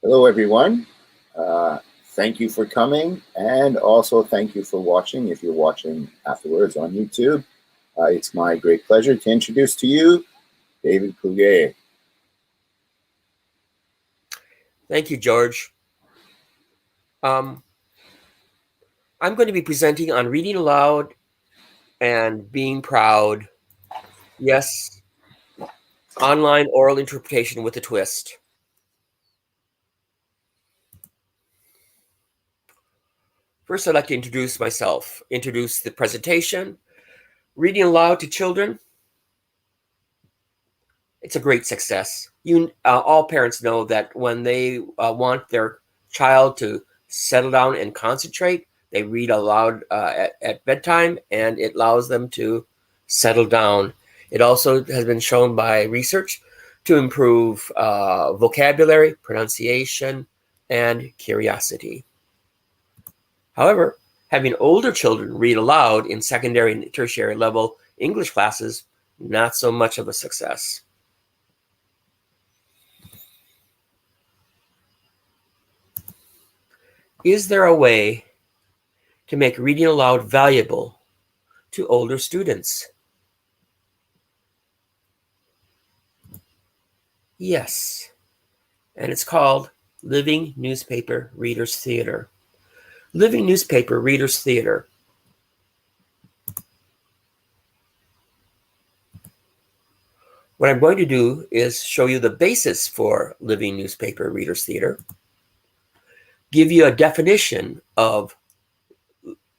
Hello, everyone. Thank you for coming, and also thank you for watching if you're watching afterwards on YouTube. It's my great pleasure to introduce to you David Puget. Thank you, George. I'm going to be presenting on reading aloud and being proud. Yes, online oral interpretation with a twist. First, I'd like to introduce myself, introduce the presentation. Reading aloud to children, it's a great success. All parents know that when they want their child to settle down and concentrate, they read aloud at bedtime, and it allows them to settle down. It also has been shown by research to improve vocabulary, pronunciation, and curiosity. However, having older children read aloud in secondary and tertiary level English classes, not so much of a success. Is there a way to make reading aloud valuable to older students? Yes, and it's called Living Newspaper Readers Theater. Living Newspaper Readers Theater. What I'm going to do is show you the basis for Living Newspaper Readers Theater, give you a definition of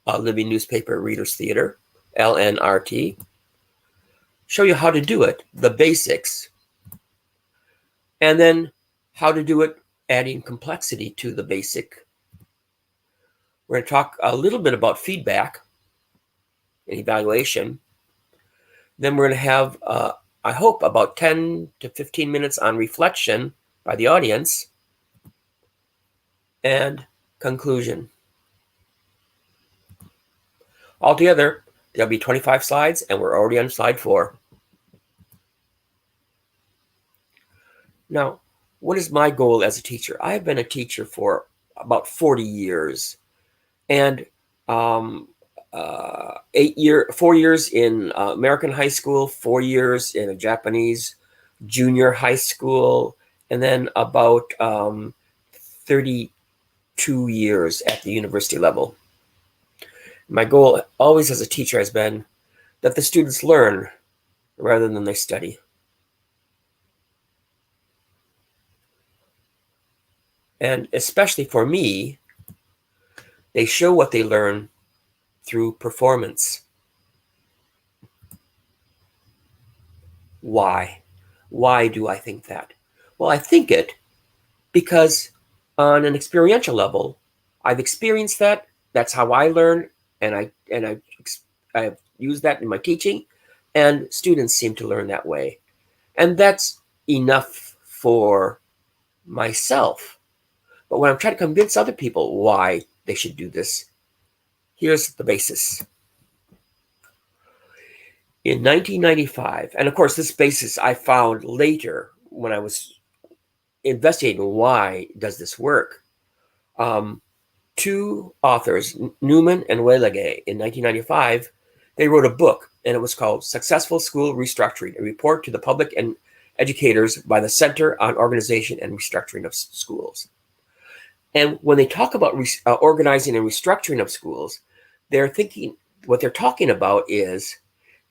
Living Newspaper Readers Theater, LNRT, show you how to do it, the basics, and then how to do it adding complexity to the basic. We're going to talk a little bit about feedback and evaluation. Then we're going to have, I hope, about 10 to 15 minutes on reflection by the audience and conclusion. Altogether, there'll be 25 slides, and we're already on slide 4. Now, what is my goal as a teacher? I've been a teacher for about 40 years, and 4 years in American high school, 4 years in a Japanese junior high school, and then about 32 years at the university level. My goal always as a teacher has been that the students learn rather than they study. And especially for me, they show what they learn through performance. Why? Why do I think that? Well, I think it because on an experiential level, I've experienced that. That's how I learn, and I've used that in my teaching, and students seem to learn that way. And that's enough for myself. But when I'm trying to convince other people why they should do this, here's the basis. In 1995, and of course this basis I found later when I was investigating why does this work. Two authors, Newman and Weilige, in 1995, they wrote a book, and it was called Successful School Restructuring, a report to the public and educators by the Center on Organization and Restructuring of Schools. And when they talk about organizing and restructuring of schools, what they're talking about is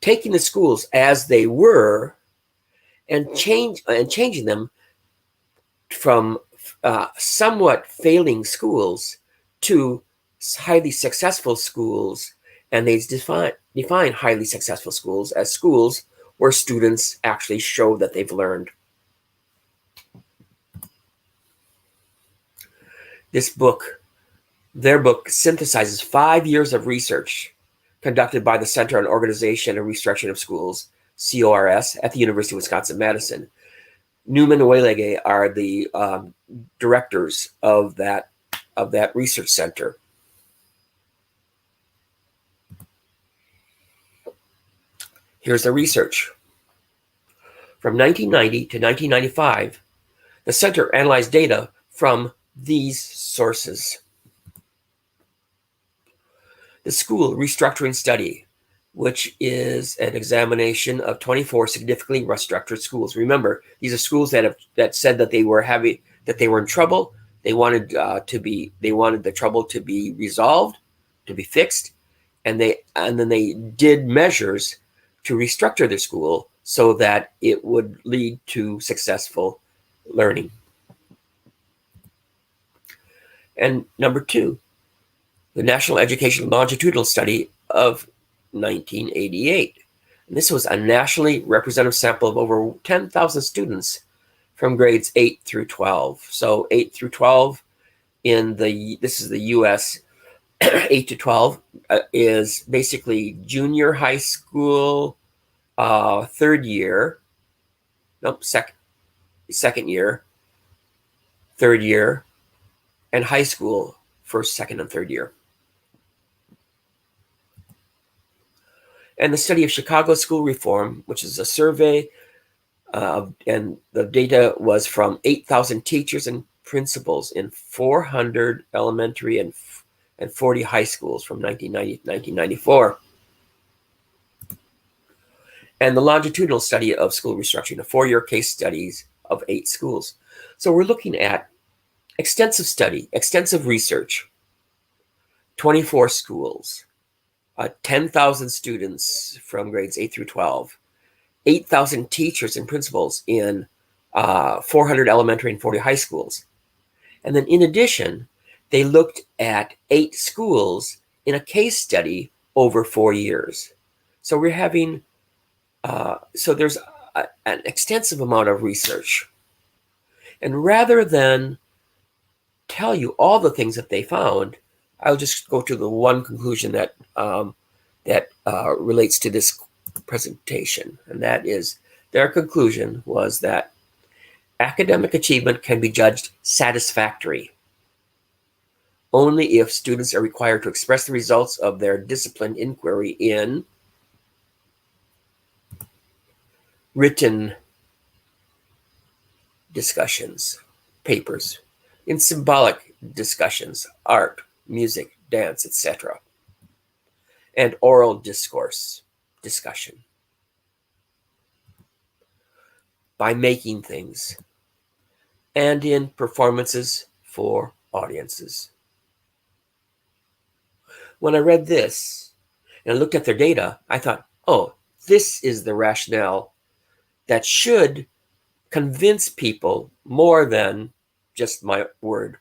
taking the schools as they were and changing them from somewhat failing schools to highly successful schools. And they define highly successful schools as schools where students actually show that they've learned. Their book synthesizes 5 years of research conducted by the Center on Organization and Restructuring of Schools, CORS, at the University of Wisconsin-Madison. Newman and Weilige are the directors of that research center. Here's the research. From 1990 to 1995, the center analyzed data from these sources. The school restructuring study, which is an examination of 24 significantly restructured schools. Remember, these are schools that said that they were in trouble. They wanted the trouble to be resolved, to be fixed, and then they did measures to restructure their school so that it would lead to successful learning. And number 2, the National Education Longitudinal Study of 1988. And this was a nationally representative sample of over 10,000 students from grades 8 through 12. So 8 through 12 this is the U.S. 8 to 12 is basically junior high school, second year, third year, and high school first, second, and third year. And the study of Chicago school reform, which is a survey, and the data was from 8,000 teachers and principals in 400 elementary and 40 high schools from 1990 to 1994. And the longitudinal study of school restructuring, a 4-year case studies of 8 schools. So we're looking at extensive study, extensive research, 24 schools, 10,000 students from grades 8 through 12, 8,000 teachers and principals in 400 elementary and 40 high schools. And then in addition, they looked at 8 schools in a case study over 4 years. So we're having, so there's an extensive amount of research. And rather than tell you all the things that they found, I'll just go to the one conclusion that relates to this presentation, and that is their conclusion was that academic achievement can be judged satisfactory only if students are required to express the results of their disciplined inquiry in written discussions, papers, in symbolic discussions, art, music, dance, etc., and oral discourse, discussion, by making things, and in performances for audiences. When I read this and I looked at their data, I thought, oh, this is the rationale that should convince people more than just my word.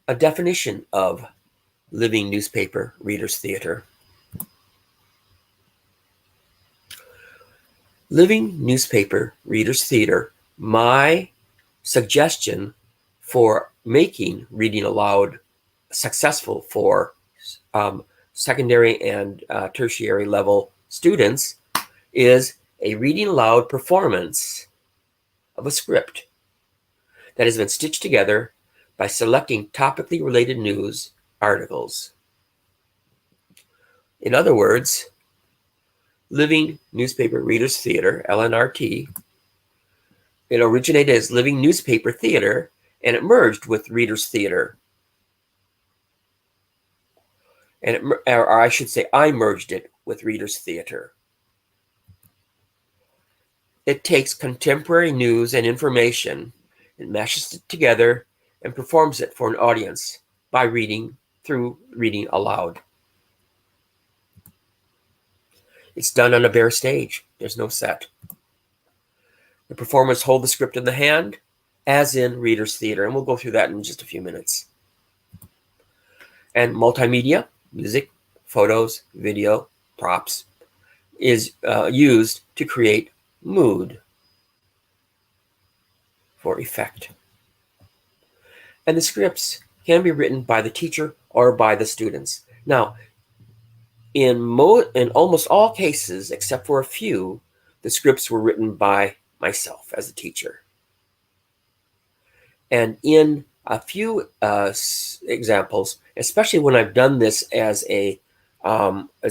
A definition of living newspaper readers' theater. Living newspaper readers' theater, my suggestion for making reading aloud successful for secondary and tertiary level students is a reading aloud performance of a script that has been stitched together by selecting topically related news articles. In other words, Living Newspaper Readers Theater, LNRT, it originated as Living Newspaper Theater, and it merged with Readers Theater. Or I should say, I merged it with Readers Theater. It takes contemporary news and information, it mashes it together, and performs it for an audience by reading aloud. It's done on a bare stage. There's no set. The performers hold the script in the hand, as in Readers Theater, and we'll go through that in just a few minutes. And multimedia, music, photos, video, props, is used to create mood for effect. And the scripts can be written by the teacher or by the students. Now, in almost all cases, except for a few, the scripts were written by myself as a teacher. And in a few examples, especially when I've done this as a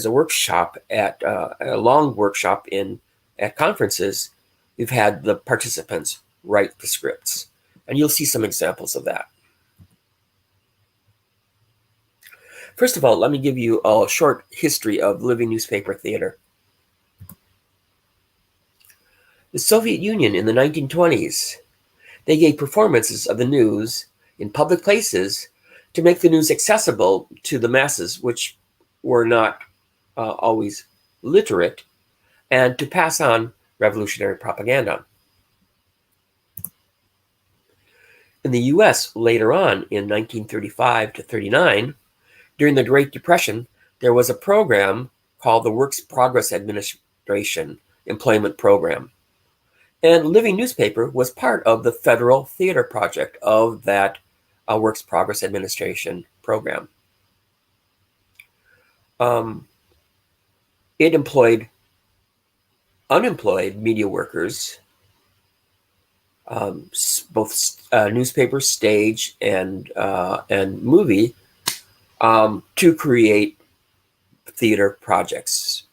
workshop at a long workshop in at conferences, we've had the participants write the scripts. And you'll see some examples of that. First of all, let me give you a short history of living newspaper theater. The Soviet Union in the 1920s, they gave performances of the news in public places to make the news accessible to the masses, which were not always literate, and to pass on revolutionary propaganda. In the US, later on in 1935 to 39, during the Great Depression, there was a program called the Works Progress Administration Employment Program. And Living Newspaper was part of the federal theater project of that Works Progress Administration program. It employed unemployed media workers, both newspaper, stage, and movie, to create theater projects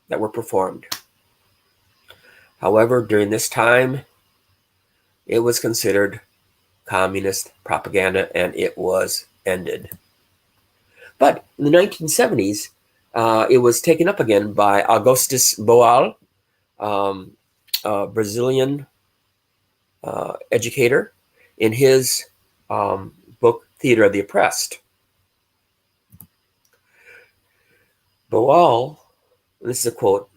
that were performed. However, during this time, it was considered communist propaganda and it was ended. But in the 1970s, it was taken up again by Augustus Boal, a Brazilian educator, in his book, Theater of the Oppressed. Boal, this is a quote,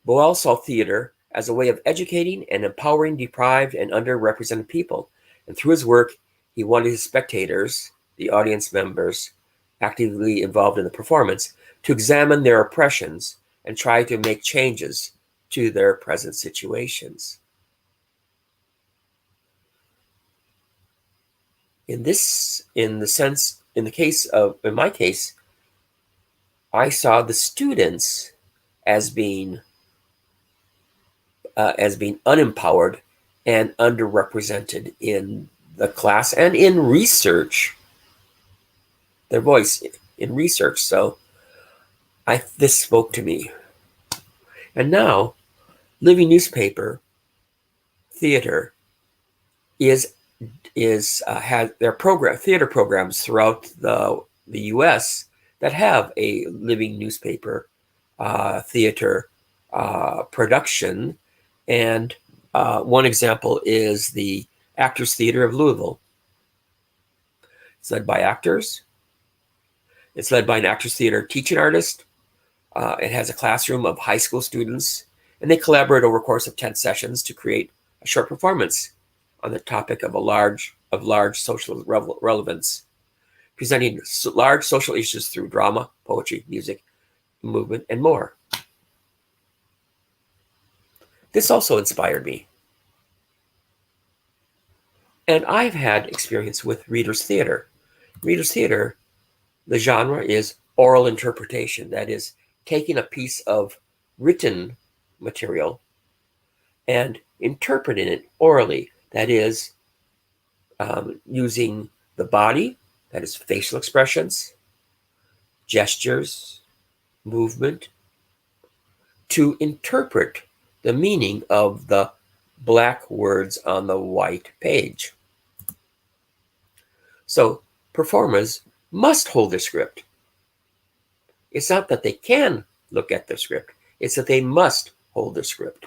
Boal saw theater as a way of educating and empowering deprived and underrepresented people. And through his work, he wanted his spectators, the audience members actively involved in the performance, to examine their oppressions and try to make changes to their present situations. In my case, I saw the students as being unempowered and underrepresented in the class and in research, their voice in research. So this spoke to me. And now, Living Newspaper Theater has their theater programs throughout the U.S. that have a living newspaper theater production. And one example is the Actors Theater of Louisville. It's led by actors. It's led by an Actors Theater teaching artist. It has a classroom of high school students, and they collaborate over a course of 10 sessions to create a short performance on the topic of large social relevance, presenting large social issues through drama, poetry, music, movement, and more. This also inspired me. And I've had experience with Reader's Theater. Reader's Theater, the genre is oral interpretation. That is, taking a piece of written material and interpreting it orally. That is, using the body, that is facial expressions, gestures, movement, to interpret the meaning of the black words on the white page. So performers must hold their script. It's not that they can look at the script, it's that they must hold their script.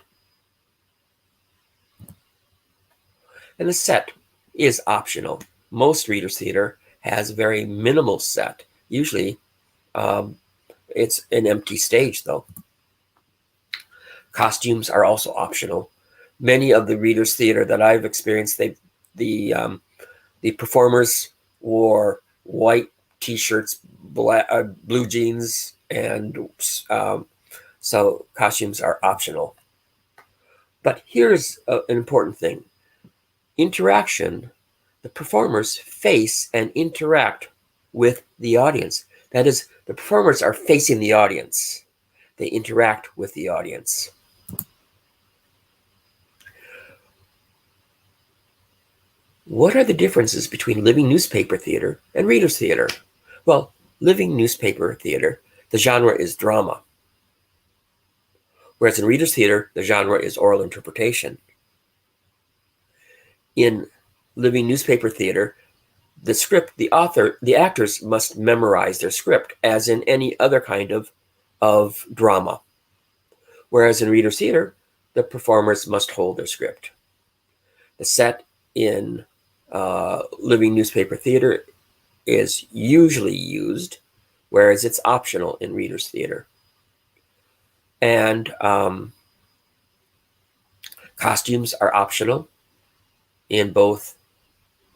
And the set is optional. Most Reader's Theater has a very minimal set. Usually it's an empty stage, though. Costumes are also optional. Many of the Reader's Theater that I've experienced, the performers wore white t-shirts, blue jeans, and so costumes are optional. But here's an important thing. Interaction. The performers face and interact with the audience. That is, the performers are facing the audience. They interact with the audience. What are the differences between living newspaper theater and Reader's Theater? Well, living newspaper theater, the genre is drama. Whereas in Reader's Theater, the genre is oral interpretation. In living newspaper theater, the script, the author, the actors must memorize their script, as in any other kind of drama. Whereas in Reader's Theater, the performers must hold their script. The set in living newspaper theater is usually used, whereas it's optional in Reader's Theater. And costumes are optional in both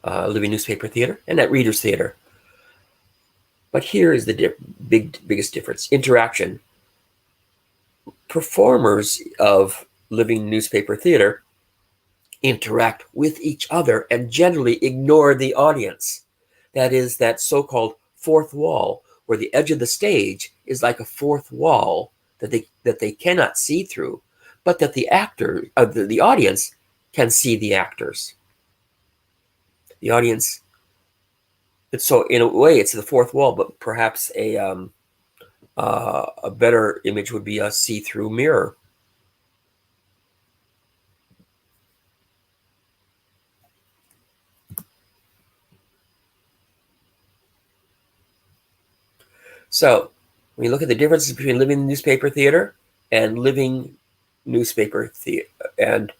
living newspaper theater and at Reader's Theater. But here is the biggest difference: interaction. Performers of living newspaper theater interact with each other and generally ignore the audience. That is that so-called fourth wall, where the edge of the stage is like a fourth wall that they cannot see through, but that the audience can see the actors. The audience. So in a way, it's the fourth wall, but perhaps a better image would be a see-through mirror. So when you look at the differences between living newspaper theater and living newspaper theater and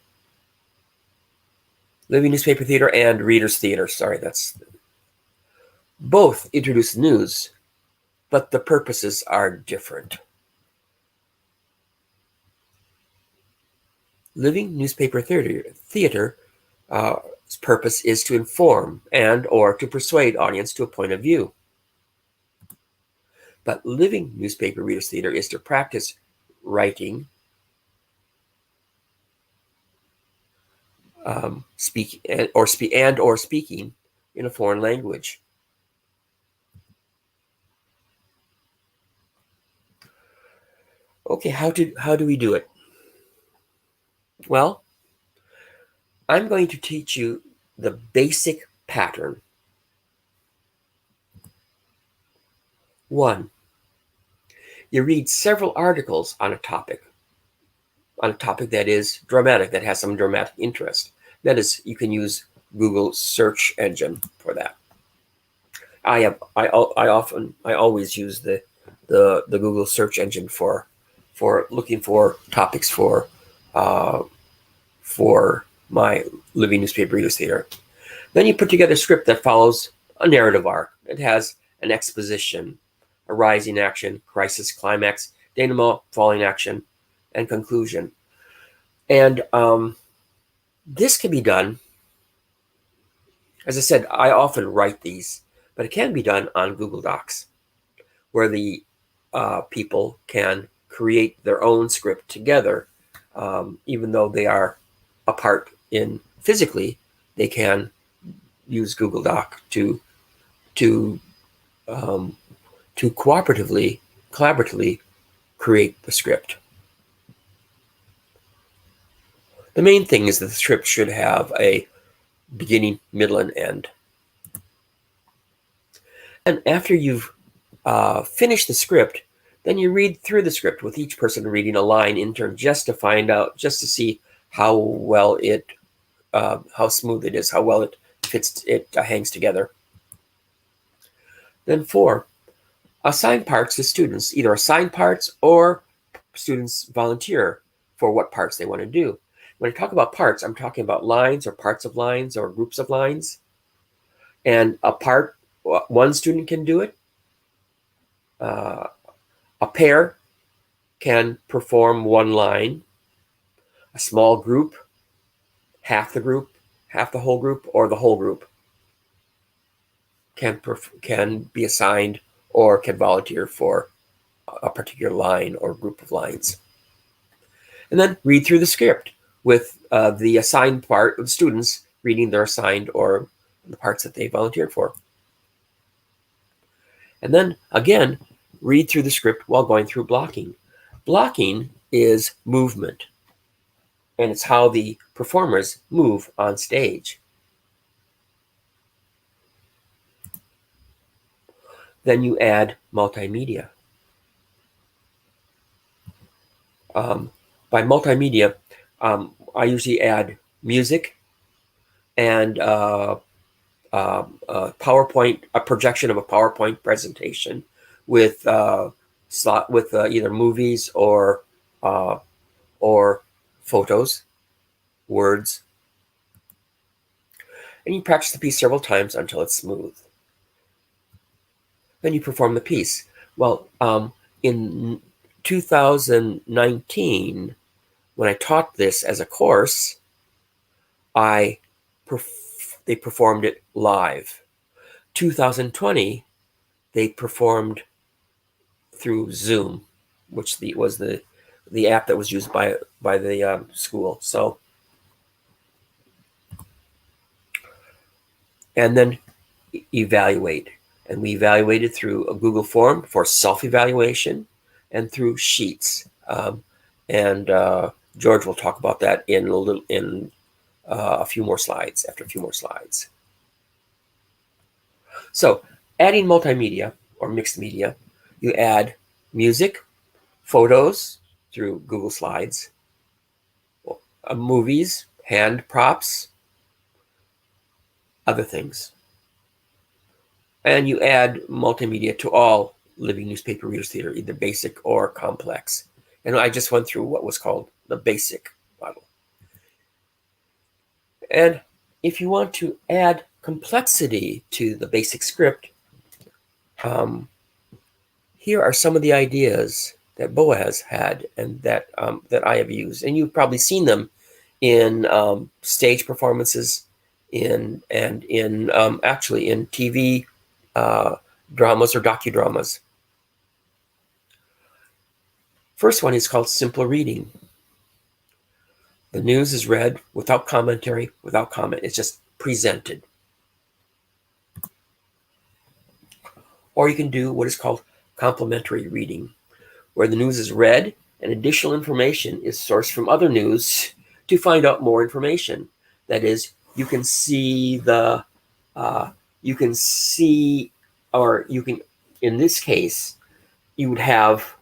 Reader's Theater, that's both introduce news, but the purposes are different. Living newspaper theater purpose is to inform and or to persuade audience to a point of view. But living newspaper Reader's Theater is to practice writing, speaking or speaking in a foreign language. Okay, how do we do it? Well, I'm going to teach you the basic pattern. 1, you read several articles on a topic that is dramatic, that has some dramatic interest. That is, you can use Google search engine for that. I always use the Google search engine for looking for topics for my living newspaper Reader's Theater. Then you put together a script that follows a narrative arc. It has an exposition, a rising action, crisis, climax, denouement, falling action, and conclusion. And this can be done, as I said, I often write these, but it can be done on Google Docs, where the people can create their own script together, even though they are apart physically. They can use Google Doc to collaboratively create the script. The main thing is that the script should have a beginning, middle, and end. And after you've finished the script, then you read through the script with each person reading a line in turn, just to see how well how smooth it is, how well it fits, it hangs together. Then 4, assign parts to students. Either assign parts or students volunteer for what parts they want to do. When I talk about parts, I'm talking about lines or parts of lines or groups of lines. And one student can do it. A pair can perform one line. A small group, half the whole group, or the whole group can be assigned or can volunteer for a particular line or group of lines. And then read through the script with the assigned part of students reading their assigned or the parts that they volunteered for. And then again, read through the script while going through blocking. Blocking is movement, and it's how the performers move on stage. Then you add multimedia. By multimedia, I usually add music and PowerPoint, a projection of a PowerPoint presentation with either movies or photos, words, and you practice the piece several times until it's smooth. Then you perform the piece. Well, in 2019, when I taught this as a course, they performed it live. 2020, they performed through Zoom, which was the app that was used by the school. So, and then evaluate, and we evaluated through a Google form for self-evaluation and through sheets. And George will talk about that in a few more slides. After a few more slides. So, adding multimedia or mixed media, you add music, photos through Google Slides, movies, hand props, other things. And you add multimedia to all Living Newspaper Readers Theater, either basic or complex. And I just went through what was called the basic model. And if you want to add complexity to the basic script, here are some of the ideas that Boaz had and that I have used. And you've probably seen them in stage performances, actually in TV dramas or docudramas. First one is called simple reading. The news is read without commentary, without comment. It's just presented. Or you can do what is called complementary reading, where the news is read and additional information is sourced from other news to find out more information. That is, you can in this case, you would have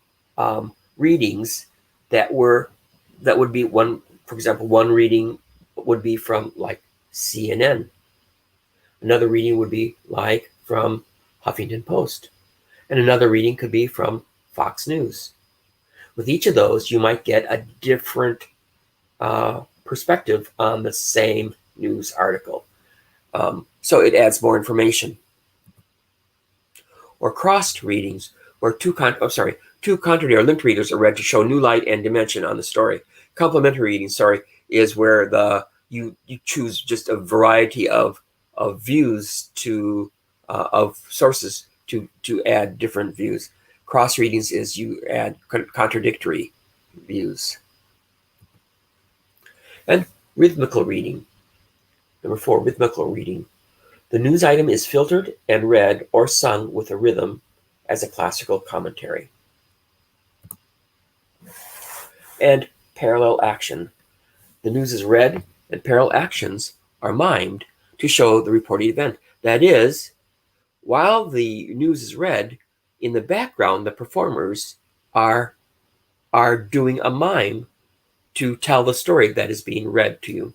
readings that would be one, for example, one reading would be from like CNN. Another reading would be like from Huffington Post. And another reading could be from Fox News. With each of those, you might get a different perspective on the same news article. So it adds more information. Or crossed readings, where two contrary or linked readers are read to show new light and dimension on the story. Complementary reading, is where you choose just a variety of views of sources to add different views. Cross readings is you add contradictory views. And rhythmical reading. Number 4, rhythmical reading. The news item is filtered and read or sung with a rhythm as a classical commentary. And parallel action. The news is read and parallel actions are mimed to show the reported event. That is, while the news is read, in the background, the performers are doing a mime to tell the story that is being read to you.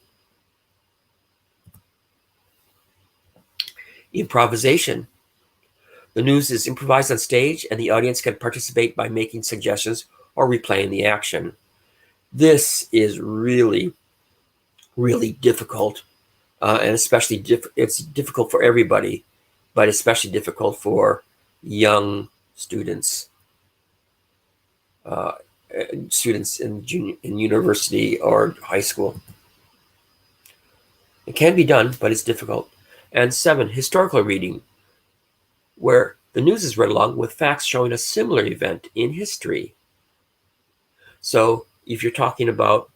Improvisation. The news is improvised on stage, and the audience can participate by making suggestions or replaying the action. This is really, really difficult, and especially it's difficult for everybody, but especially difficult for young students, students in university or high school. It can be done, but it's difficult. And 7, historical reading, where the news is read along with facts showing a similar event in history. So if you're talking about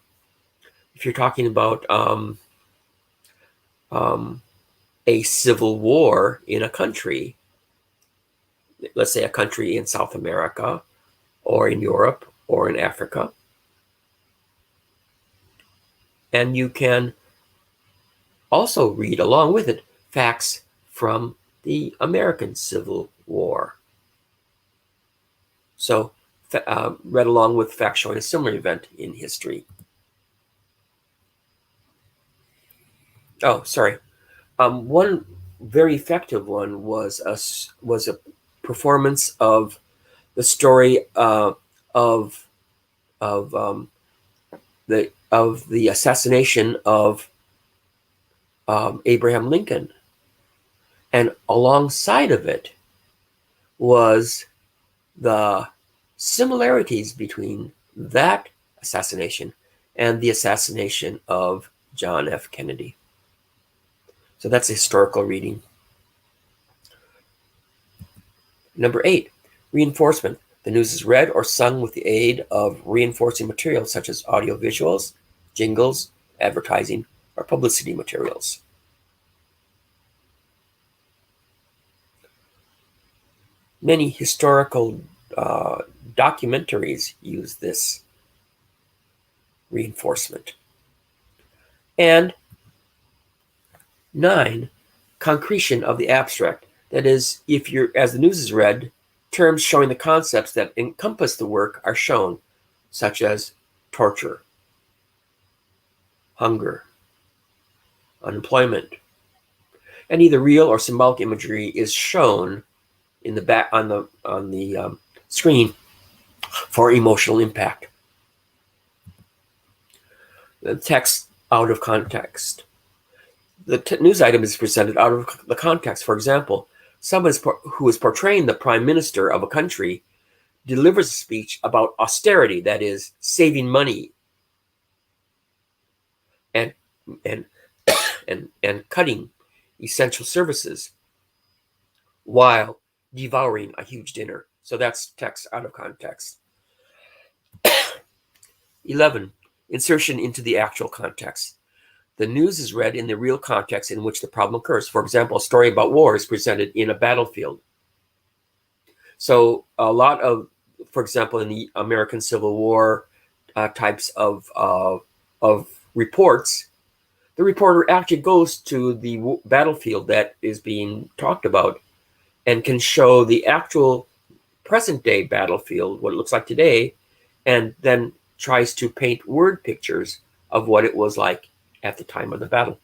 a civil war in a country, let's say a country in South America or in Europe or in Africa, and you can also read along with it facts from the American Civil War. So read along with facts showing a similar event in history. Oh, sorry. One very effective one was a performance of the story of the assassination of Abraham Lincoln, and alongside of it was the similarities between that assassination and the assassination of John F. Kennedy. So that's a historical reading. Number 8, reinforcement. The news is read or sung with the aid of reinforcing materials such as audiovisuals, jingles, advertising, or publicity materials. Many historical documentaries use this reinforcement. And 9, concretion of the abstract. That is, as the news is read, terms showing the concepts that encompass the work are shown, such as torture, hunger, unemployment, and either real or symbolic imagery is shown in the back on the screen for emotional impact. The text out of context. The news item is presented out of the context. For example, someone who is portraying the prime minister of a country delivers a speech about austerity, that is, saving money and cutting essential services while devouring a huge dinner. So that's text out of context. 11, insertion into the actual context. The news is read in the real context in which the problem occurs. For example, a story about war is presented in a battlefield. So a lot of, for example, in the American Civil War types of reports, the reporter actually goes to the battlefield that is being talked about and can show the actual present day battlefield, what it looks like today, and then tries to paint word pictures of what it was like at the time of the battle.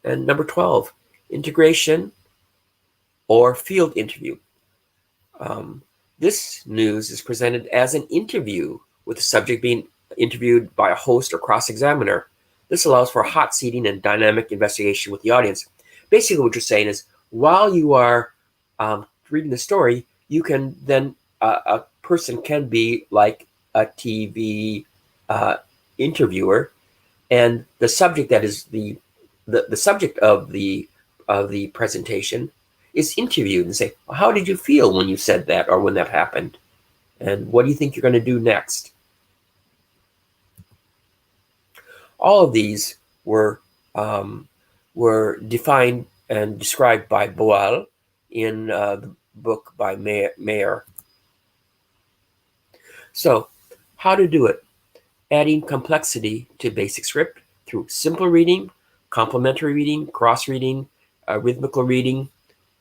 And number 12, integration or field interview. This news is presented as an interview, with the subject being interviewed by a host or cross-examiner. This allows for hot seating and dynamic investigation with the audience. Basically what you're saying is, while you are reading the story, you can then, a person can be like a TV interviewer, and the subject that is the subject of the presentation is interviewed and say, well, how did you feel when you said that or when that happened? And what do you think you're going to do next? All of these were defined and described by Boal in the book by Mayer. So, how to do it? Adding complexity to basic script through simple reading, complementary reading, cross-reading, rhythmical reading,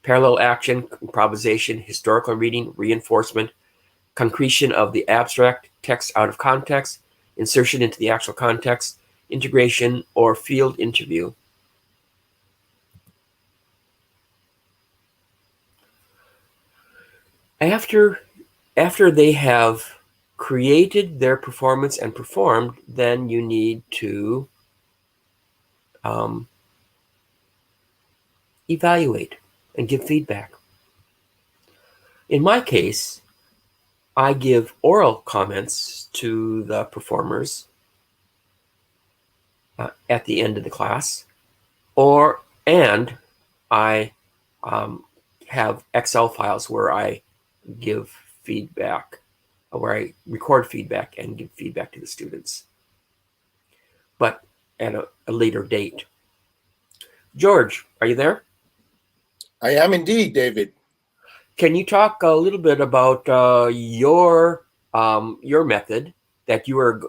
parallel action, improvisation, historical reading, reinforcement, concretion of the abstract, text out of context, insertion into the actual context, integration, or field interview. After they have created their performance and performed, then you need to evaluate and give feedback. In my case, I give oral comments to the performers at the end of the class, and I have Excel files where I give feedback, where I record feedback and give feedback to the students, but at a later date. George, are you there? I am indeed, David. Can you talk a little bit about your method that you are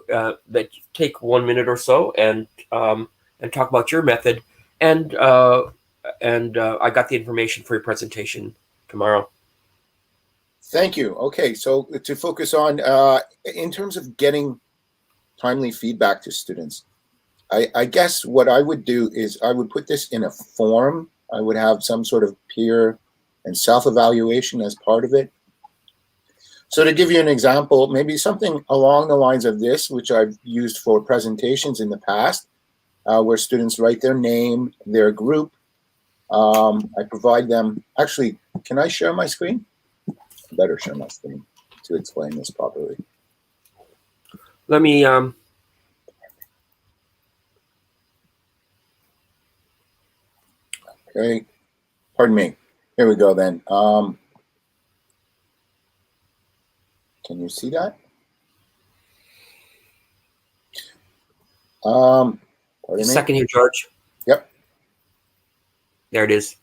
that you take 1 minute or so and talk about your method, and I got the information for your presentation tomorrow. Thank you. Okay, so to focus on, in terms of getting timely feedback to students, I guess what I would do is I would put this in a form. I would have some sort of peer and self-evaluation as part of it. So to give you an example, maybe something along the lines of this, which I've used for presentations in the past, where students write their name, their group. I provide them, actually, can I share my screen? I better share my screen to explain this properly. Let me Okay, pardon me. Here we go then. Can you see that? Pardon me. second here, George. Yep. There it is.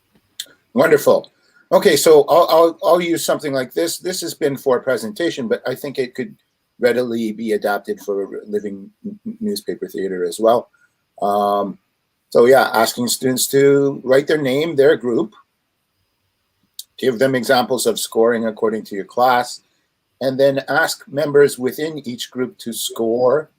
Wonderful. Okay, so I'll use something like this. This has been for a presentation, but I think it could readily be adapted for living newspaper theater as well. So yeah, asking students to write their name, their group, give them examples of scoring according to your class, and then ask members within each group to score.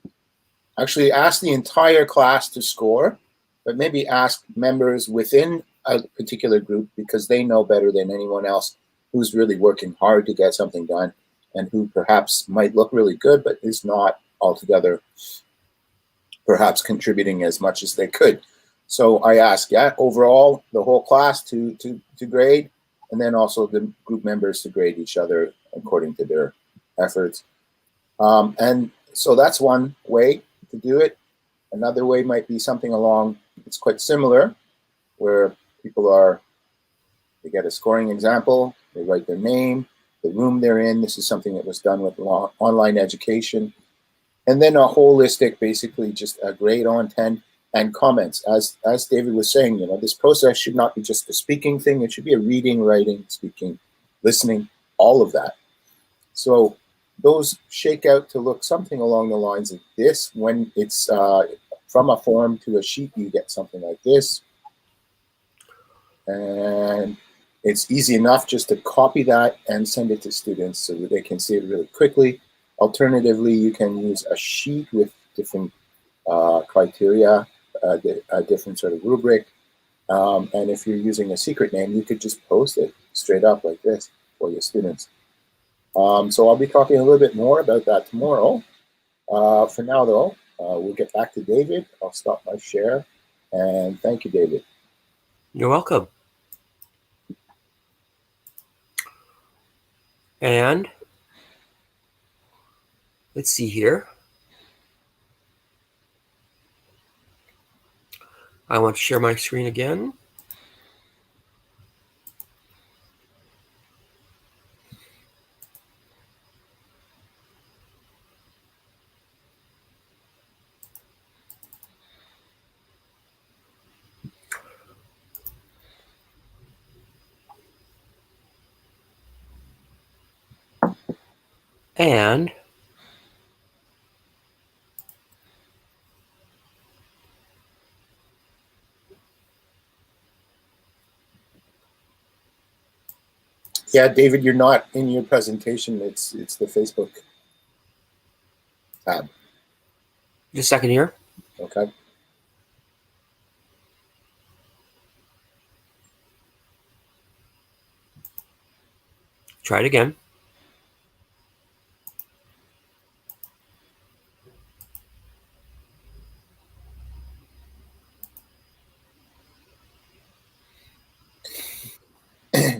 Actually, ask the entire class to score, but maybe ask members within a particular group, because they know better than anyone else who's really working hard to get something done and who perhaps might look really good, but is not altogether perhaps contributing as much as they could. So I ask, yeah, overall, the whole class to grade, and then also the group members to grade each other according to their efforts. And so that's one way to do it. Another way might be something along, it's quite similar, where people they get a scoring example, they write their name, the room they're in. This is something that was done with online education. And then a holistic, basically just a grade on 10 and comments. As David was saying, this process should not be just a speaking thing. It should be a reading, writing, speaking, listening, all of that. So those shake out to look something along the lines of this. When it's from a form to a sheet, you get something like this. And it's easy enough just to copy that and send it to students so that they can see it really quickly. Alternatively, you can use a sheet with different criteria, a different sort of rubric. And if you're using a secret name, you could just post it straight up like this for your students. So I'll be talking a little bit more about that tomorrow. For now, though, we'll get back to David. I'll stop my share. And thank you, David. You're welcome. And let's see here. I want to share my screen again. And Yeah, David, you're not in your presentation. It's the Facebook tab. just a second here. Okay. Try it again.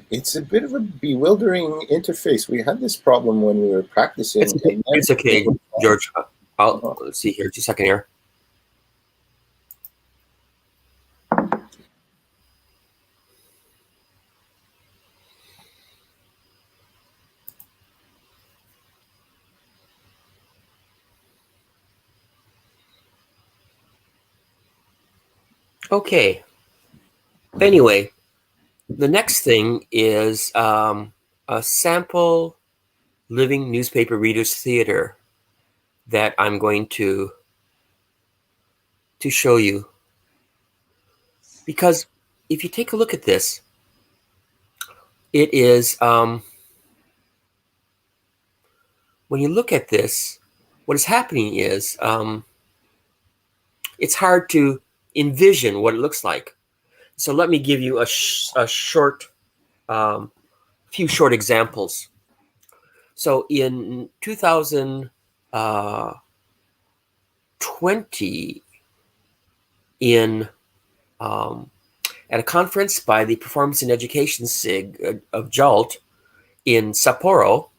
It's a bit of a bewildering interface. We had this problem when we were practicing. It's okay, George. Let's see here. Just a second here. Okay. Anyway, the next thing is a sample living newspaper readers theater that I'm going to show you. Because if you take a look at this, it is when you look at this, what is happening is it's hard to envision what it looks like. So let me give you a short, few short examples. So in 2020, in at a conference by the Performance and Education SIG of JALT in Sapporo,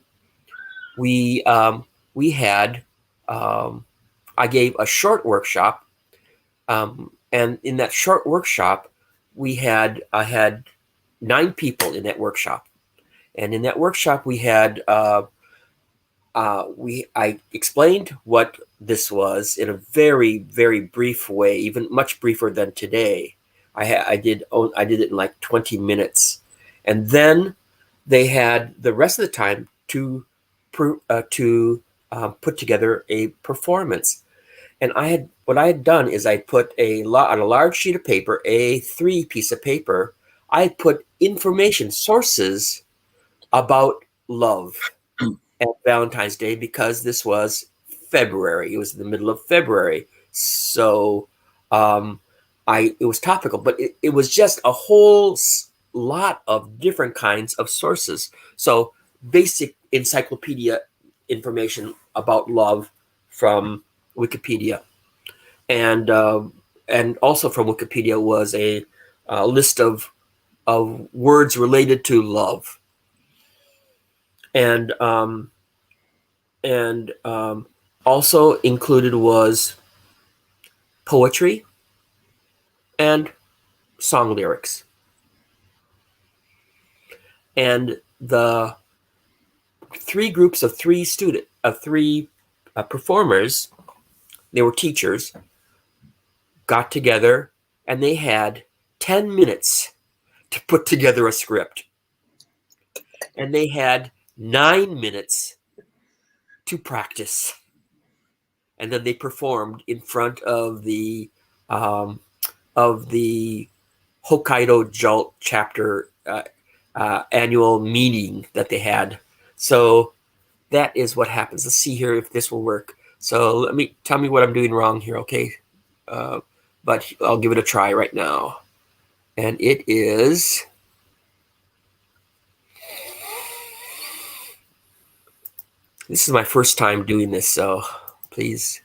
we had I gave a short workshop, and in that short workshop, I had 9 people in that workshop, and in that workshop we had I explained what this was in a very, very brief way, even much briefer than today. I did it in like 20 minutes, and then they had the rest of the time to put together a performance. And what I had done is I put on a large sheet of paper, A3 piece of paper, I put information sources about love at Valentine's Day, because this was February. It was the middle of February, so it was topical, but it was just a whole lot of different kinds of sources. So basic encyclopedia information about love from Wikipedia, and also from Wikipedia was a list of words related to love, and also included was poetry and song lyrics. And the 3 groups of 3 performers, they were teachers, got together, and they had 10 minutes to put together a script. And they had 9 minutes to practice. And then they performed in front of the Hokkaido JALT chapter annual meeting that they had. So that is what happens. Let's see here if this will work. So tell me what I'm doing wrong here, okay? But I'll give it a try right now. And it is... This is my first time doing this, so please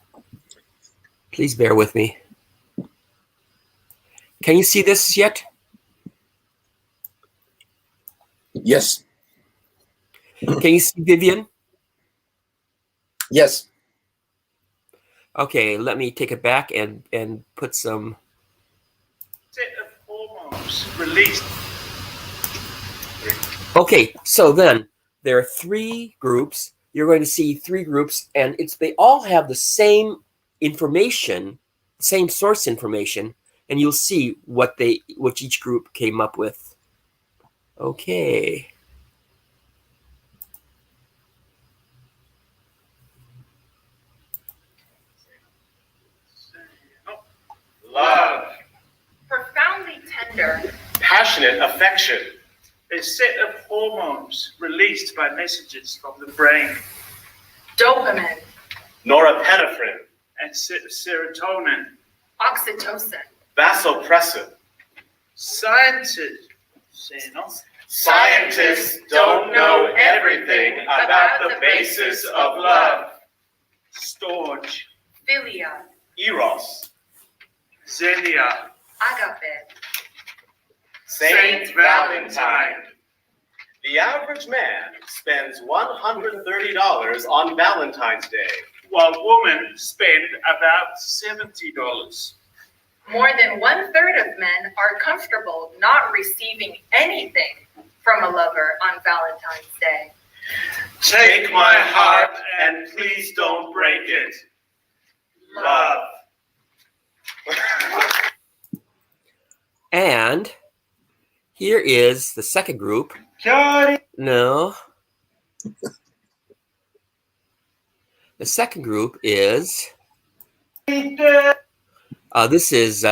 bear with me. Can you see this yet? Yes. Can you see Vivian? Yes. Okay, let me take it back and put some... Set of hormones released. Okay, so then there are 3 groups. You're going to see 3 groups, and they all have the same information, same source information, and you'll see what each group came up with. Okay. Love. Profoundly tender. Passionate affection. A set of hormones released by messages from the brain. Dopamine. Norepinephrine. And serotonin. Oxytocin. Vasopressin. Scientists don't know everything about the basis of love. Storge. Philia. Eros. Xenia. Agape. Saint Valentine. The average man spends $130 on Valentine's Day, while women spend about $70. More than 1/3 of men are comfortable not receiving anything from a lover on Valentine's Day. Take my heart and please don't break it. Love. And here is the second group. No. The second group is... this is...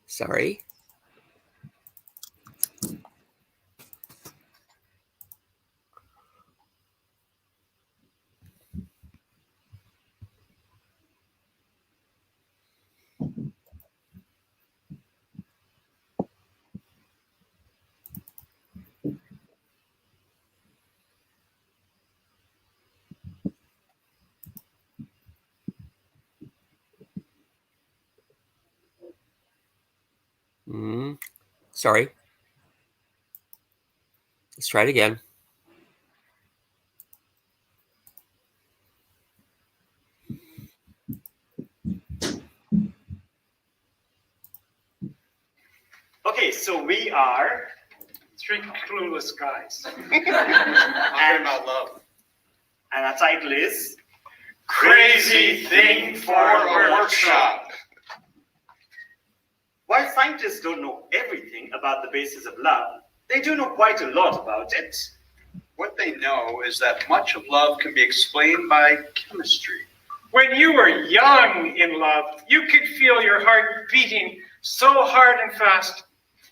sorry. Sorry. Let's try it again. Okay, so we are Three clueless guys. talking about love. And our title is Crazy Thing for a Workshop. While scientists don't know everything about the basis of love, they do know quite a lot about it. What they know is that much of love can be explained by chemistry. When you were young in love, you could feel your heart beating so hard and fast,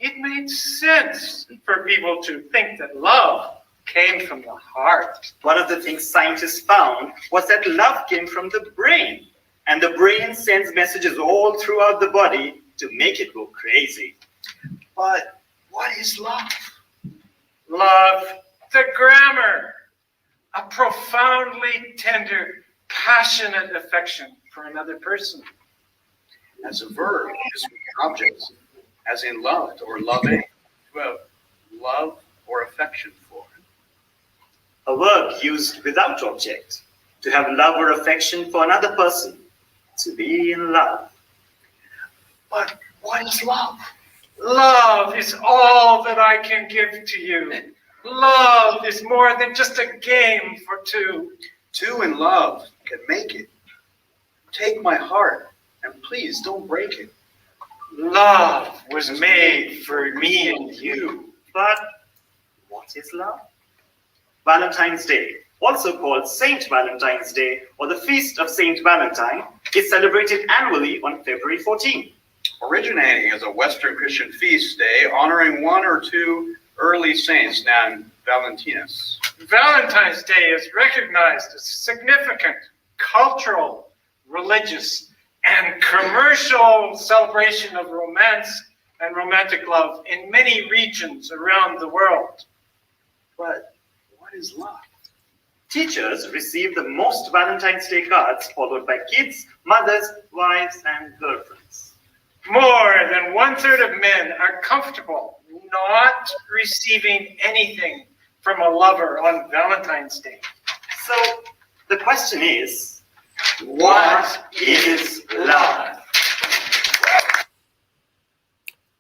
it made sense for people to think that love came from the heart. One of the things scientists found was that love came from the brain, and the brain sends messages all throughout the body to make it go crazy. But what is love? Love, the grammar, a profoundly tender, passionate affection for another person. As a verb, is an object, as in loved or loving, to have love or affection for. A verb used without object, to have love or affection for another person, to be in love. But what is love? Love is all that I can give to you. Love is more than just a game for two. Two in love can make it. Take my heart, and please don't break it. Love was made for me and you. But what is love? Valentine's Day, also called Saint Valentine's Day or the Feast of Saint Valentine, is celebrated annually on February 14. Originating as a Western Christian feast day honoring one or two early saints named Valentinus. Valentine's Day is recognized as a significant cultural, religious, and commercial celebration of romance and romantic love in many regions around the world. But what is love? Teachers receive the most Valentine's Day cards, followed by kids, mothers, wives, and girlfriends. More than 1/3 of men are comfortable not receiving anything from a lover on Valentine's Day. So the question is, what is love?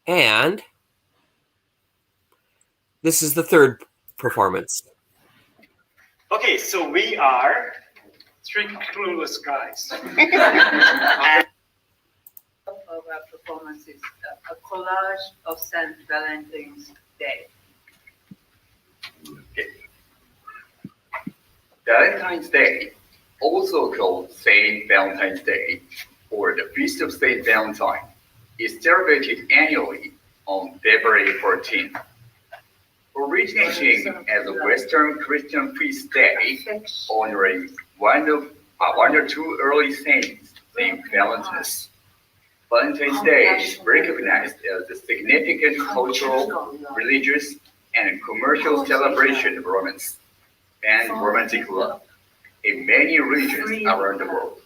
And this is the third performance. Okay, so we are Three clueless guys. and of our performance is a collage of St. Valentine's Day. Valentine's Day, also called Saint Valentine's Day or the Feast of Saint Valentine, is celebrated annually on February 14th. Originating as a Western Christian feast day honoring one or two early saints named Valentinus, Valentine's Day is recognized as a significant cultural, religious, and commercial celebration of romance and romantic love in many regions around the world.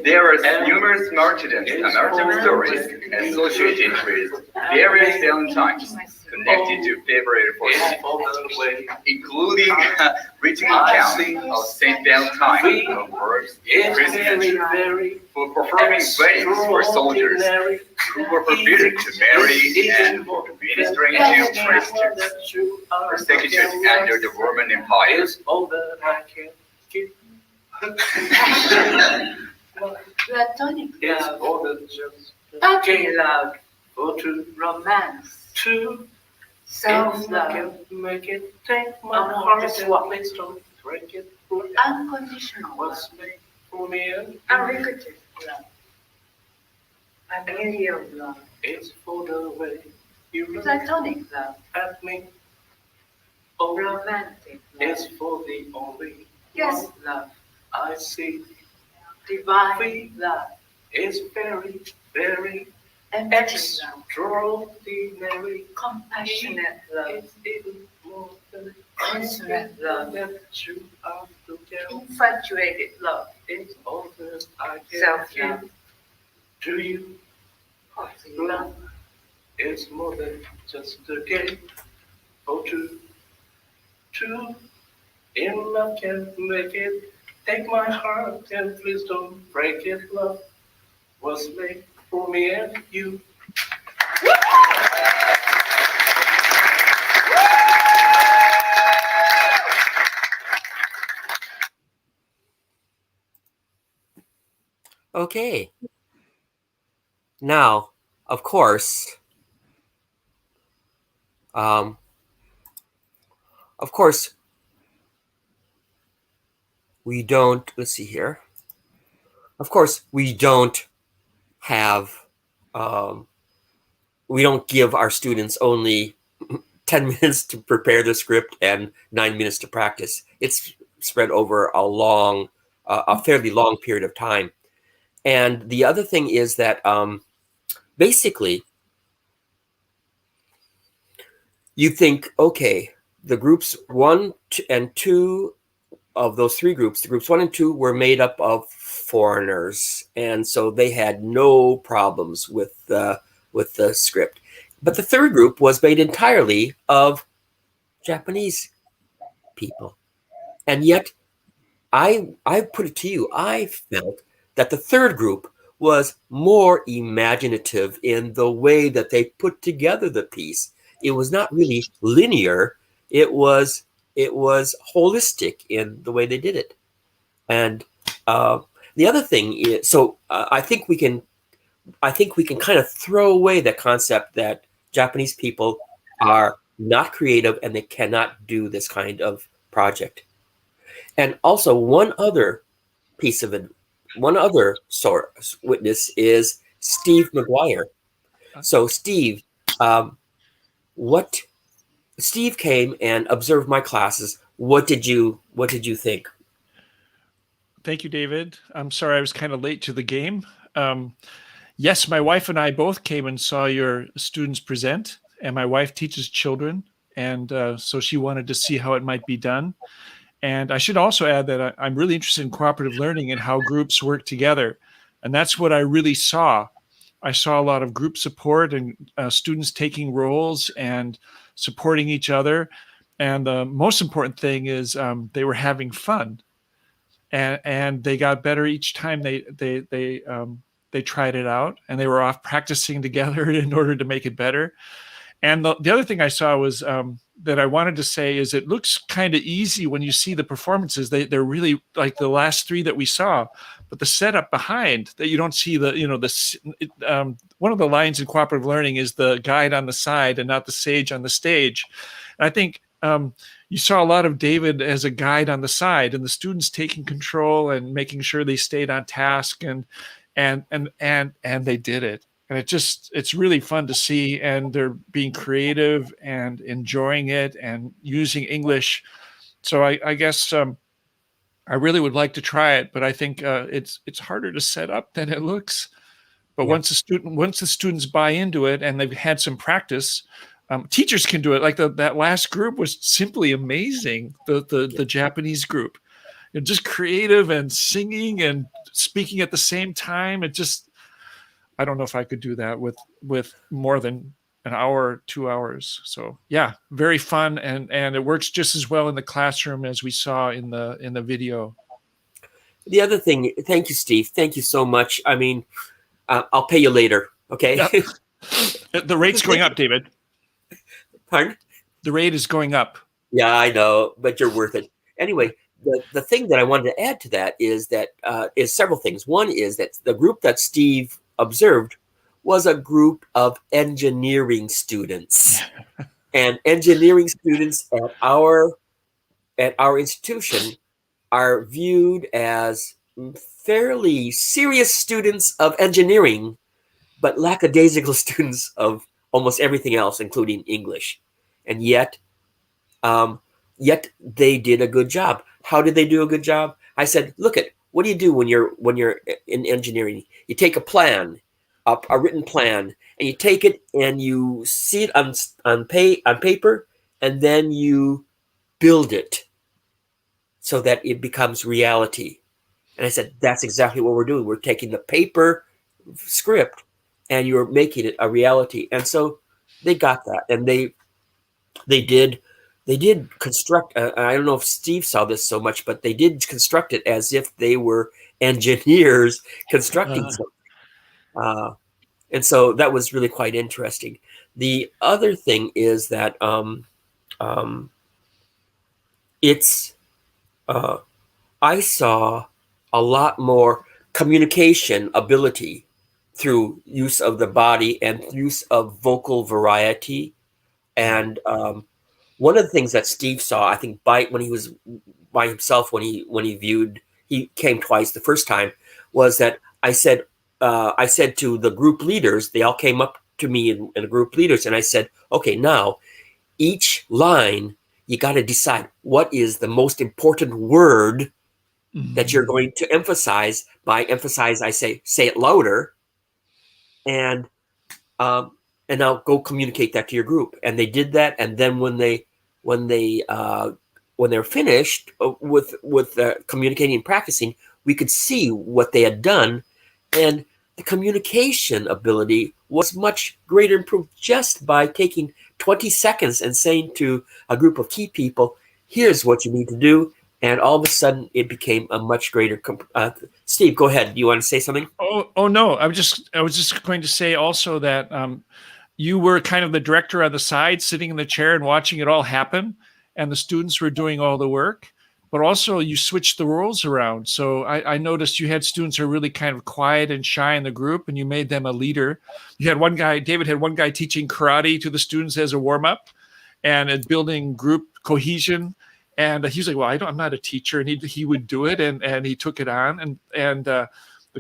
There are numerous martyrdoms and martyrdom stories associated with various Valentines connected to February 14th, including written accounts of Saint Valentine of works in prison for performing weddings for soldiers who were forbidden to marry and for ministering to Christians persecuted under the Roman Empire. Platonic love, puppy love, romance, self-love, unconditional love, unrequited love, familial love, platonic love, romantic love, yes, love, I see divine love, is very, very empty love, extraordinary. compassionate love, It's even more than consummate love, that you are to tell. infatuated love, It's all that I can self-love, give to you. Love is more than just a game. Oh, true, in love can make it. Take my heart and please don't break it. Love was made for me and you. Okay. Now, of course, um, of course, we don't. Let's see here. Of course, we don't have. We don't give our students only 10 minutes to prepare the script and 9 minutes to practice. It's spread over a fairly long period of time. And the other thing is that basically, you think, okay, the groups 1 and 2 of those 3 groups, the groups 1 and 2 were made up of foreigners, and so they had no problems with the script. But the 3rd group was made entirely of Japanese people, and yet I put it to you, I felt that the 3rd group was more imaginative in the way that they put together the piece. It was not really linear. It was holistic in the way they did it. And the other thing is, I think we can kind of throw away the concept that Japanese people are not creative and they cannot do this kind of project. And also, one other source witness is Steve McGuire. So Steve, Steve came and observed my classes. What did you think? Thank you, David. I'm sorry I was kind of late to the game. Yes, my wife and I both came and saw your students present, and my wife teaches children, and so she wanted to see how it might be done. And I should also add that I'm really interested in cooperative learning and how groups work together. And that's what I really saw. I saw a lot of group support and students taking roles and supporting each other. And the most important thing is they were having fun, and they got better each time they tried it out, and they were off practicing together in order to make it better. And the other thing I saw was that I wanted to say is it looks kind of easy when you see the performances. They're really like the last 3 that we saw, but the setup behind that you don't see one of the lines in cooperative learning is the guide on the side and not the sage on the stage. And I think you saw a lot of David as a guide on the side, and the students taking control and making sure they stayed on task, and they did it. And it's really fun to see, and they're being creative and enjoying it and using English. So I guess I really would like to try it, but I think it's harder to set up than it looks. But Yeah. once the students buy into it and they've had some practice, teachers can do it. Like that last group was simply amazing. The Japanese group, just creative and singing and speaking at the same time. I don't know if I could do that with more than an hour, 2 hours. So yeah, very fun, and it works just as well in the classroom as we saw in the video. The other thing, thank you, Steve. Thank you so much. I mean, I'll pay you later. Okay. Yep. The rate's going up, David. Pardon? The rate is going up. Yeah, I know, but you're worth it. Anyway, the thing that I wanted to add to that is several things. One is that the group that Steve observed was a group of engineering students. And engineering students at our institution are viewed as fairly serious students of engineering, but lackadaisical students of almost everything else, including English. And yet they did a good job. How did they do a good job? I said, what do you do when you're in engineering? You take a plan, a written plan, and you take it and you see it on paper, and then you build it so that it becomes reality. And I said, that's exactly what we're doing. We're taking the paper script and you're making it a reality. And so they got that, and they did construct. I don't know if Steve saw this so much, but they did construct it as if they were engineers constructing something. And so that was really quite interesting. The other thing is that it's I saw a lot more communication ability through use of the body and use of vocal variety. And one of the things that Steve saw, I think, when he was by himself, when he viewed, he came twice. The first time was that I said to the group leaders, they all came up to me in the group leaders, and I said, okay, now each line, you got to decide what is the most important word that you're going to emphasize. By emphasize, I say it louder, and now go communicate that to your group. And they did that, and then when they're finished with communicating and practicing, we could see what they had done, and the communication ability was much greater improved just by taking 20 seconds and saying to a group of key people, here's what you need to do. And all of a sudden it became a much greater Steve, go ahead. Do you want to say something? Oh no, I was just going to say also that you were kind of the director on the side, sitting in the chair and watching it all happen, and the students were doing all the work. But also you switched the roles around. So I noticed you had students who are really kind of quiet and shy in the group, and you made them a leader. You had one guy, David had one guy teaching karate to the students as a warm-up and building group cohesion. And he was like, well, I'm not a teacher. And he would do it, and he took it on. And the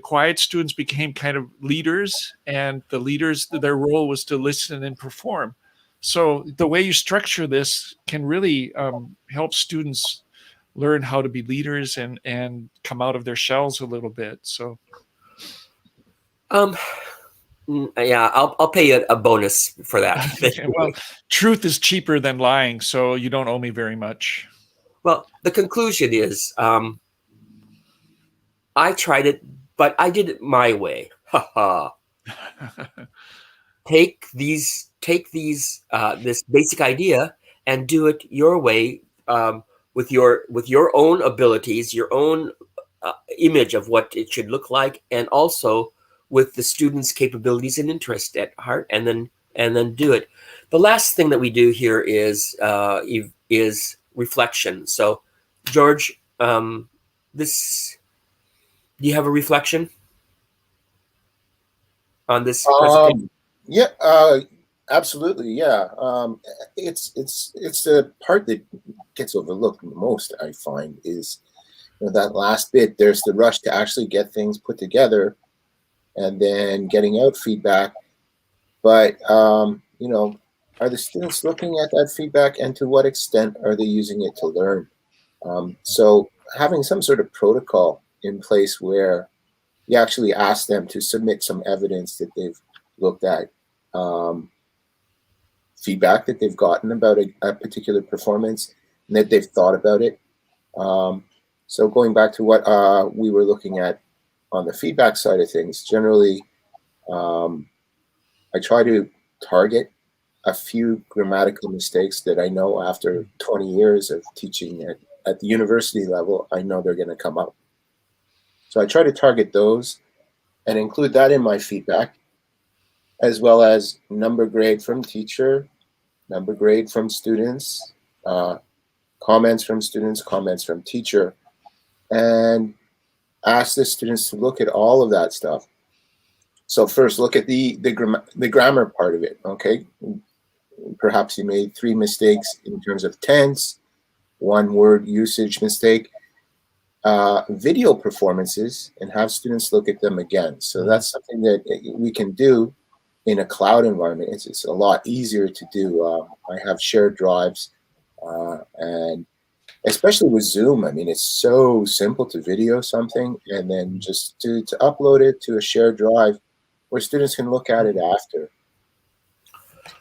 quiet students became kind of leaders, and the leaders, their role was to listen and perform. So the way you structure this can really help students learn how to be leaders and come out of their shells a little bit. So, yeah, I'll pay you a bonus for that. Well, truth is cheaper than lying, so you don't owe me very much. Well, the conclusion is, I tried it, but I did it my way. Ha ha. Take this basic idea and do it your way. With your own abilities, your own image of what it should look like, and also with the students' capabilities and interest at heart, and then do it. The last thing that we do here is reflection. So, George, do you have a reflection on this presentation? Yeah. Absolutely, yeah. It's the part that gets overlooked the most, I find, is that last bit. There's the rush to actually get things put together, and then getting out feedback. But are the students looking at that feedback, and to what extent are they using it to learn? So having some sort of protocol in place where you actually ask them to submit some evidence that they've looked at. Feedback that they've gotten about a particular performance, and that they've thought about it. So going back to what we were looking at on the feedback side of things, generally, I try to target a few grammatical mistakes that I know after 20 years of teaching at the university level, I know they're going to come up. So I try to target those and include that in my feedback, as well as number grade from teacher, number grade from students, comments from students, comments from teacher, and ask the students to look at all of that stuff. So first, look at the grammar part of it, okay? Perhaps you made 3 mistakes in terms of tense, 1 word usage mistake. Video performances, and have students look at them again. So that's something that we can do in a cloud environment. It's a lot easier to do. I have shared drives, and especially with Zoom, I mean, it's so simple to video something and then just to upload it to a shared drive where students can look at it after.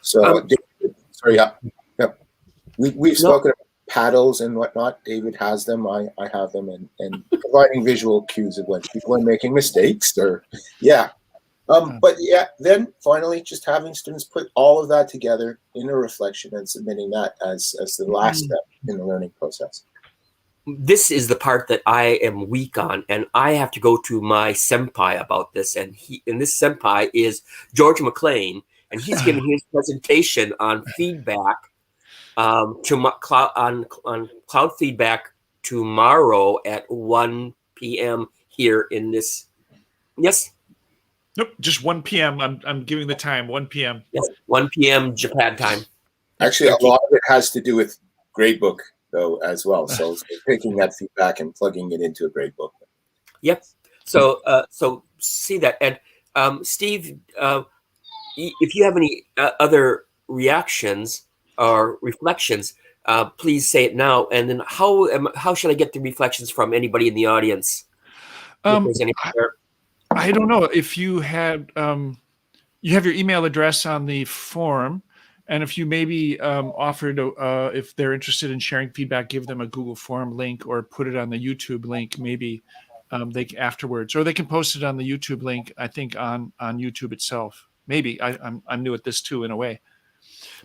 So, sorry, yeah. We've spoken about paddles and whatnot. David has them, I have them, and providing visual cues of when people are making mistakes, or, yeah. But yeah, then finally, just having students put all of that together in a reflection and submitting that as the last step in the learning process. This is the part that I am weak on, and I have to go to my senpai about this. And this senpai is George McLean, and he's giving his presentation on feedback on cloud feedback tomorrow at 1 p.m. here in this. Yes. Nope, just 1 p.m. I'm giving the time, 1 p.m. Yes, 1 p.m. Japan time. Actually, a lot of it has to do with gradebook, though, as well. So taking that feedback and plugging it into a gradebook. Yep. So see that. And Steve, if you have any other reactions or reflections, please say it now. And then how should I get the reflections from anybody in the audience? If there's any I don't know if you had you have your email address on the form, and if you maybe offered if they're interested in sharing feedback, give them a Google Form link or put it on the YouTube link. Maybe they afterwards, or they can post it on the YouTube link. I think on YouTube itself. Maybe I'm new at this too in a way.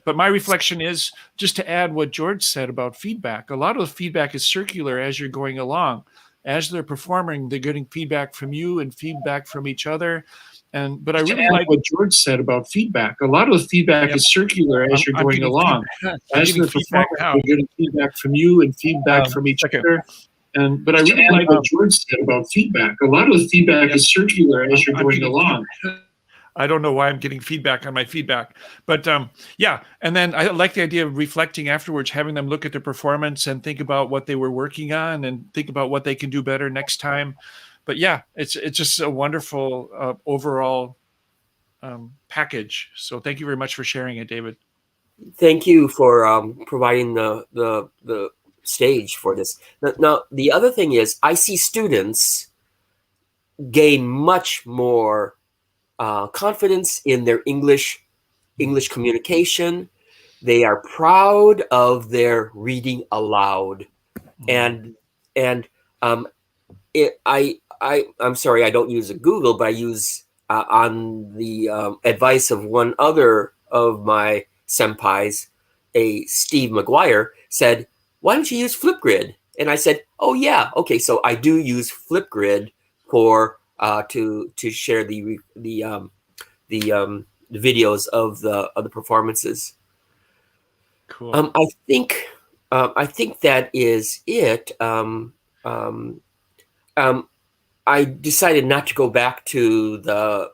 But my reflection is just to add what George said about feedback. A lot of the feedback is circular as you're going along. As they're performing, they're getting feedback from you and feedback from each other. But I really like what George said about feedback. A lot of the feedback is circular as you're going along. As they're performing, they're getting feedback from you and feedback from each other. But I really like what George said about feedback. A lot of the feedback is circular as you're going along. I don't know why I'm getting feedback on my feedback, but yeah. And then I like the idea of reflecting afterwards, having them look at their performance and think about what they were working on and think about what they can do better next time. But yeah, it's just a wonderful overall package. So thank you very much for sharing it, David. Thank you for providing the stage for this. Now, the other thing is I see students gain much more confidence in their English communication. They are proud of their reading aloud, and I'm sorry I don't use a Google, but I use on the advice of one other of my senpais, a Steve McGuire, said, "Why don't you use Flipgrid?" And I said, "Oh yeah, okay." So I do use Flipgrid for to share the videos of the performances. Cool. I think that is it. I decided not to go back to the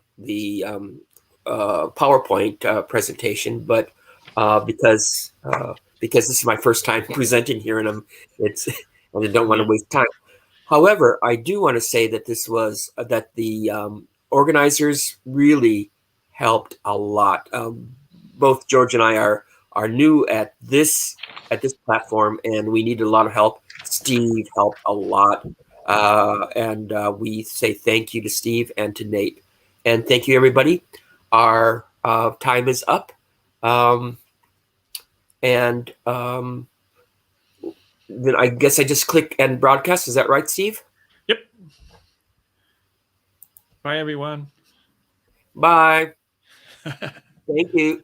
PowerPoint presentation, but because this is my first time presenting here, and I don't want to waste time. However, I do want to say that that the organizers really helped a lot. Both George and I are new at this platform, and we needed a lot of help. Steve helped a lot, and we say thank you to Steve and to Nate, and thank you everybody. Our time is up, and then I guess I just click and broadcast. Is that right, Steve? Yep. Bye, everyone. Bye. Thank you.